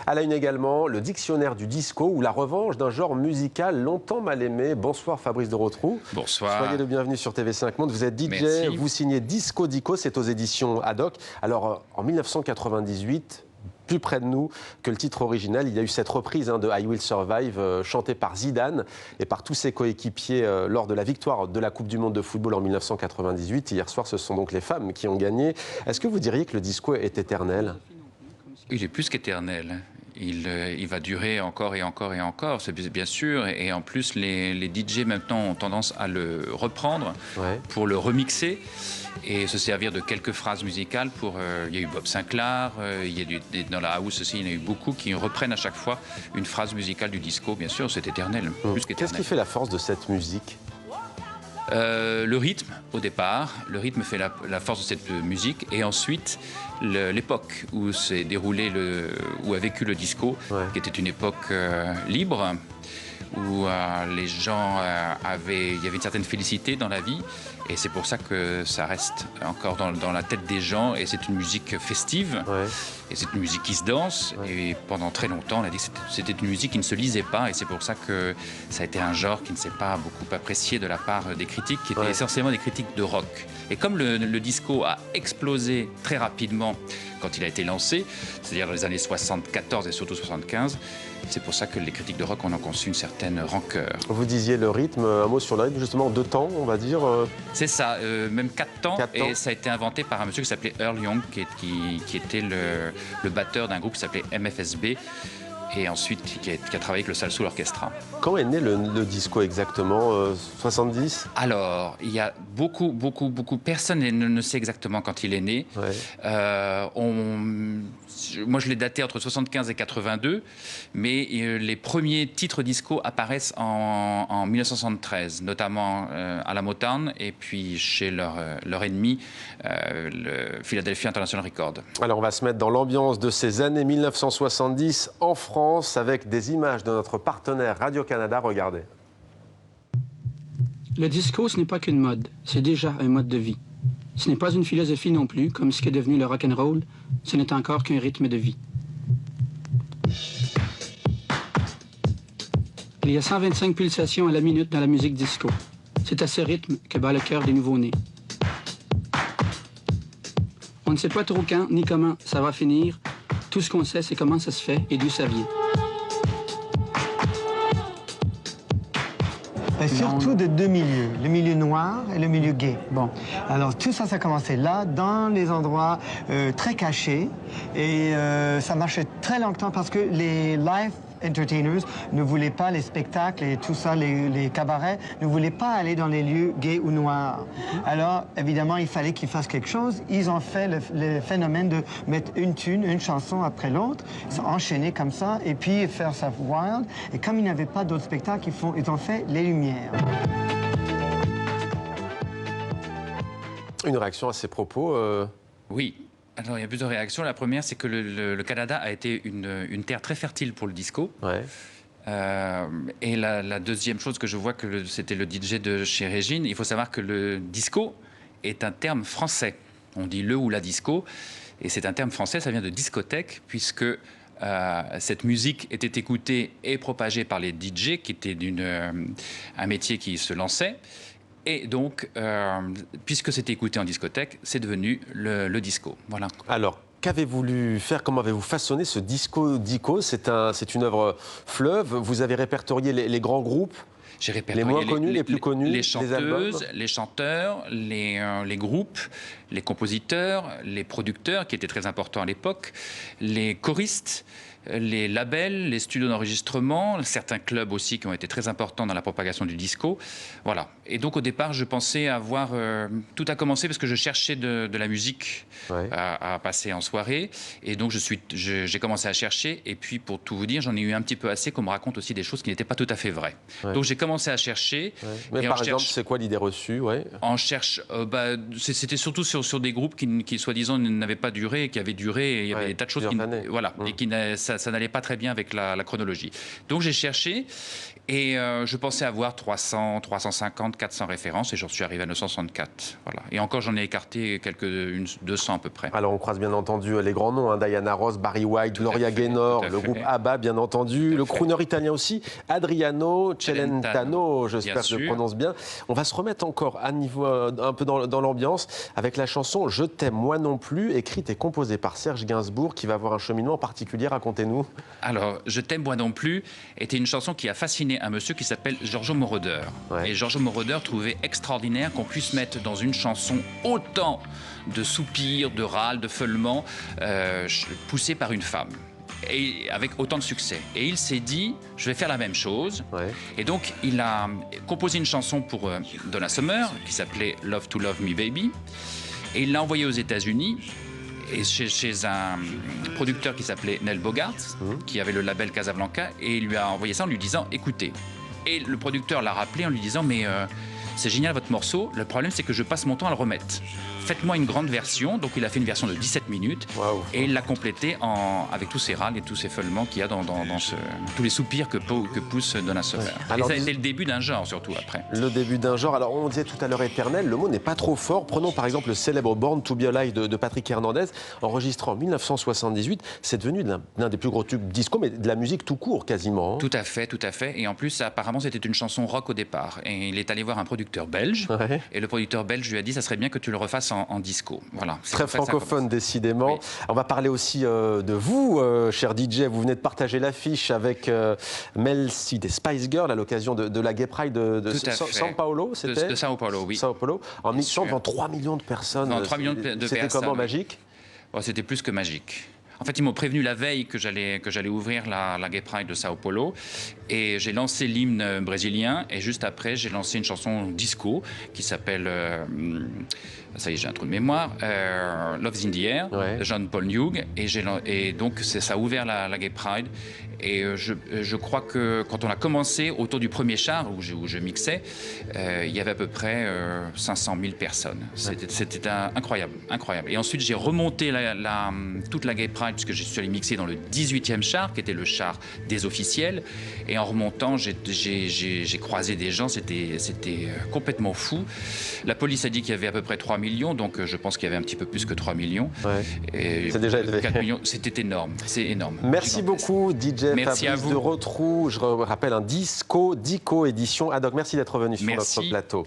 À la une également, le dictionnaire du disco ou la revanche d'un genre musical longtemps mal aimé. Bonsoir Fabrice de Rotrou. Bonsoir. Soyez le bienvenu sur TV5 Monde. Vous êtes DJ, Merci. vous signez Disco Dico, c'est aux éditions Haddock. Alors en 1998, plus près de nous que le titre original, il y a eu cette reprise de I Will Survive, chantée par Zidane et par tous ses coéquipiers lors de la victoire de la Coupe du Monde de football en 1998. Hier soir, ce sont donc les femmes qui ont gagné. Est-ce que vous diriez que le disco est éternel ? Il est plus qu'éternel. Il va durer encore et encore et encore, c'est bien sûr. Et en plus, les DJ maintenant ont tendance à le reprendre pour le remixer et se servir de quelques phrases musicales. Il y a eu Bob Sinclair, dans la house aussi, il y en a eu beaucoup qui reprennent à chaque fois une phrase musicale du disco. Bien sûr, c'est éternel, plus qu'éternel. Qu'est-ce qui fait la force de cette musique ? Le rythme au départ, le rythme fait la force de cette musique, et ensuite l'époque où s'est déroulé où a vécu le disco, qui était une époque libre, où les gens il y avait une certaine félicité dans la vie, et c'est pour ça que ça reste encore dans la tête des gens, et c'est une musique festive, et c'est une musique qui se danse, et pendant très longtemps on a dit que c'était une musique qui ne se lisait pas, et c'est pour ça que ça a été un genre qui ne s'est pas beaucoup apprécié de la part des critiques, qui étaient essentiellement des critiques de rock. Et comme le disco a explosé très rapidement quand il a été lancé, c'est-à-dire dans les années 74 et surtout 75, c'est pour ça que les critiques de rock en ont conçu une certaine rancœur. Vous disiez le rythme, un mot sur le rythme, justement, 2 temps, on va dire. C'est ça, même 4 temps, et ça a été inventé par un monsieur qui s'appelait Earl Young, qui était le batteur d'un groupe qui s'appelait MFSB, et ensuite qui a travaillé avec le Salsoul Orchestra. Quand est né le disco exactement 70 ? Alors, il y a beaucoup, personne ne sait exactement quand il est né. Moi, je l'ai daté entre 75 et 82, mais les premiers titres disco apparaissent en 1973, notamment à la Motown, et puis chez leur ennemi, le Philadelphia International Record. Alors, on va se mettre dans l'ambiance de ces années 1970 en France, avec des images de notre partenaire Radio-Canada. Regardez. Le disco, ce n'est pas qu'une mode, c'est déjà un mode de vie. Ce n'est pas une philosophie non plus, comme ce qu'est devenu le rock'n'roll, ce n'est encore qu'un rythme de vie. Il y a 125 pulsations à la minute dans la musique disco. C'est à ce rythme que bat le cœur des nouveaux-nés. On ne sait pas trop quand ni comment ça va finir. Tout ce qu'on sait, c'est comment ça se fait et d'où ça vient. Et surtout de 2 milieux, le milieu noir et le milieu gay. Bon, alors tout ça, ça a commencé là, dans les endroits très cachés, et ça marchait très longtemps parce que les live entertainers ne voulaient pas, les spectacles et tout ça, les cabarets, ne voulaient pas aller dans les lieux gays ou noirs. Alors, évidemment, il fallait qu'ils fassent quelque chose. Ils ont fait le phénomène de mettre une chanson après l'autre, enchaîner comme ça, et puis faire ça wild. Et comme ils n'avaient pas d'autres spectacles, ils ont fait les lumières. Une réaction à ces propos Oui. Alors, il y a plusieurs réactions. La première, c'est que le Canada a été une terre très fertile pour le disco. Et la deuxième chose que je vois, c'était le DJ de chez Régine. Il faut savoir que le disco est un terme français. On dit le ou la disco. Et c'est un terme français, ça vient de discothèque, puisque cette musique était écoutée et propagée par les DJ, qui était un métier qui se lançait. Et donc, puisque c'était écouté en discothèque, c'est devenu le disco. Voilà. Alors, qu'avez-vous voulu faire? Comment avez-vous façonné ce Disco Dico? C'est une œuvre fleuve. Vous avez répertorié les grands groupes? J'ai répertorié les moins connus, les plus connus, les chanteuses, les chanteurs, les groupes, les compositeurs, les producteurs, qui étaient très importants à l'époque, les choristes, les labels, les studios d'enregistrement, certains clubs aussi qui ont été très importants dans la propagation du disco. Voilà. Et donc au départ, je pensais avoir... tout a commencé parce que je cherchais de la musique à passer en soirée. Et donc j'ai commencé à chercher. Et puis pour tout vous dire, j'en ai eu un petit peu assez qu'on me raconte aussi des choses qui n'étaient pas tout à fait vraies. Donc j'ai commencé commencé à chercher. Ouais. Mais par exemple, c'est quoi l'idée reçue? On cherche. C'était surtout sur des groupes qui soi-disant, n'avaient pas duré, qui avaient duré. Et il y avait des tas de choses et ça n'allait pas très bien avec la chronologie. Donc j'ai cherché et je pensais avoir 300, 350, 400 références et j'en suis arrivé à 964. Voilà. Et encore, j'en ai écarté 200 à peu près. Alors on croise bien entendu les grands noms, Diana Ross, Barry White, Gloria Gaynor, le groupe ABBA bien entendu, le crooner italien aussi, Adriano Celentano, j'espère que je le prononce bien. On va se remettre encore à niveau un peu dans l'ambiance avec la chanson Je t'aime moi non plus, écrite et composée par Serge Gainsbourg, qui va avoir un cheminement particulier. Racontez-nous. Alors, Je t'aime moi non plus était une chanson qui a fasciné un monsieur qui s'appelle Giorgio Moroder. Et Giorgio Moroder trouvait extraordinaire qu'on puisse mettre dans une chanson autant de soupirs, de râles, de feulements poussés par une femme. Et avec autant de succès. Et il s'est dit, je vais faire la même chose. Et donc, il a composé une chanson pour Donna Summer, qui s'appelait Love to Love Me Baby. Et il l'a envoyée aux États-Unis, et chez un producteur qui s'appelait Nel Bogart, qui avait le label Casablanca, et il lui a envoyé ça en lui disant, écoutez. Et le producteur l'a rappelé en lui disant, mais c'est génial votre morceau, le problème c'est que je passe mon temps à le remettre. Faites-moi une grande version. Donc il a fait une version de 17 minutes et il l'a complétée avec tous ces râles et tous ces feulements qu'il y a dans tous les soupirs que pousse Donna Summer. Et ça a été le début d'un genre surtout après. Le début d'un genre. Alors on disait tout à l'heure éternel, le mot n'est pas trop fort. Prenons par exemple le célèbre Born to Be Alive de Patrick Hernandez, enregistré en 1978. C'est devenu l'un des plus gros tubes disco, mais de la musique tout court quasiment. Tout à fait, tout à fait. Et en plus apparemment c'était une chanson rock au départ. Et il est allé voir un producteur belge et le producteur belge lui a dit ça serait bien que tu le refasses en disco. Voilà. Très francophone, décidément. On va parler aussi de vous, cher DJ. Vous venez de partager l'affiche avec Mel C des Spice Girls à l'occasion de la Gay Pride de São Paulo, c'était de São Paulo, oui. São Paulo, en mixant devant 3 millions de personnes. Devant 3 millions de personnes. C'était comment, magique? C'était plus que magique. En fait, ils m'ont prévenu la veille que j'allais ouvrir la Gay Pride de São Paulo et j'ai lancé l'hymne brésilien et juste après, j'ai lancé une chanson disco qui s'appelle, ça y est, j'ai un trou de mémoire, Love's in the Air de John Paul Young et donc ça a ouvert la Gay Pride et je crois que quand on a commencé autour du premier char où je mixais, il y avait à peu près 500 000 personnes. C'était incroyable, incroyable. Et ensuite, j'ai remonté toute la Gay Pride puisque je suis allé mixer dans le 18e char, qui était le char des officiels. Et en remontant, j'ai croisé des gens, c'était complètement fou. La police a dit qu'il y avait à peu près 3 millions, donc je pense qu'il y avait un petit peu plus que 3 millions. C'est déjà élevé. 4 millions, c'était énorme, c'est énorme. Merci beaucoup, DJ Merci Fabrice de Rotrou. Je rappelle un Dico édition ad hoc. Merci d'être venu sur notre plateau.